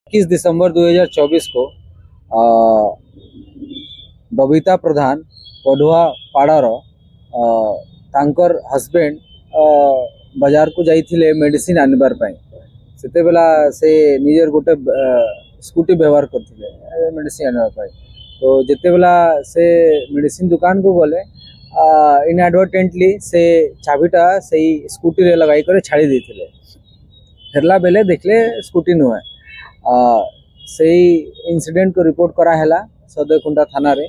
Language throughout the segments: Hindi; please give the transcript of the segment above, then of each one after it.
21 दिसंबर 2024 को बबीता प्रधान पढ़ुआ पाड़ार तांकर हस्बैंड बाजार को जाइथिले मेडिसिन आनिबार पाई सेते बेला से निजर गोटे स्कूटी व्यवहार करथिले मेडिसिन आनिबार पाई। तो जेते बेला से मेडिसिन दुकान को गले इनएडवर्टेंटली से चाबिटा से स्कूटी रे लगाई करे छाड़ी देथिले। फेरला बेले देखले स्कूटी नुहे से इंसिडेंट को रिपोर्ट करा हैला सदैकुंडा थाना रे।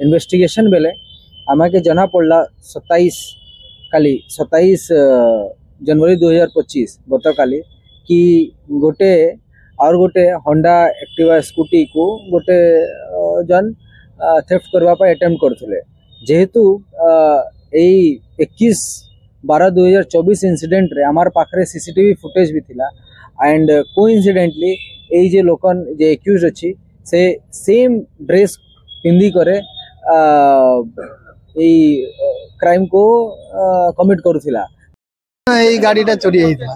इन्वेस्टिगेशन बेले आम के जना पड़ला 27 जनवरी 2025 गतकाली कि गोटे होंडा एक्टिवा स्कूटी को गोटे जन थेफ्ट करबा पे अटेम्प्ट करथिले। जेहेतु 21/12/2024 इंसिडेंट रे हमार पाखरे सीसीटीवी फुटेज भी थिला एंड कोइंसिडेंटली ए जे लोकन जे एक्यूज अछि से सेम ड्रेस पिंदी करे क्राइम को कमिट करूथिला। এই গাড়িটা চুরি হয়েছিল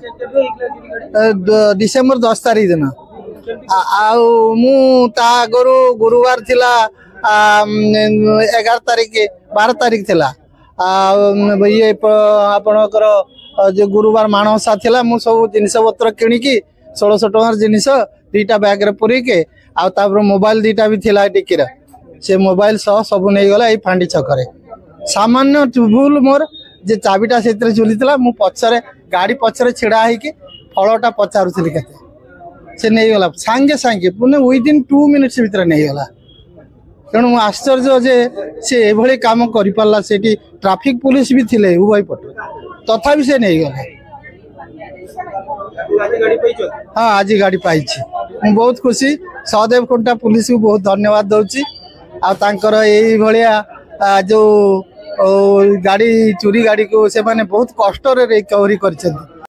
ডিসেম্বর 10 তারিখ দিন মু তা আগরু গুরুবার थिला 11 तारिख 12 तारिख थिला ये आपणकर जो गुरुवार माणसा थिला मु सब जिनिस पत्र किणिकी 1600 टंकार जिनिस दुईटा बैग रे पुरीके आउर मोबाइल दुईटा भी थिला टिकीर से मोबाइल सह सब नहीं गला ये फांडी छकरे सामान्य भूल मोर जे चाबिटा से झुलीला मु पछरे गाड़ी पछरे छिड़ा होगी फलटा पचारूली के से नहीं गला सांगे सांगे पुणे विदिन 2 मिनिट्स भितर नहीं गला। तेणु मु आश्चर्य जे से एभली काम करि पारला सेठी ट्रैफिक पुलिस भी थिले उभय पट तथापि से नहीं गला। हाँ आज गाड़ी पाई मु बहुत खुशी सहदेव कुंटा पुलिस को बहुत धन्यवाद दउची आर यही भाया जो गाड़ी चोरी गाड़ी को से माने बहुत कष्ट रे रिकवरी कर।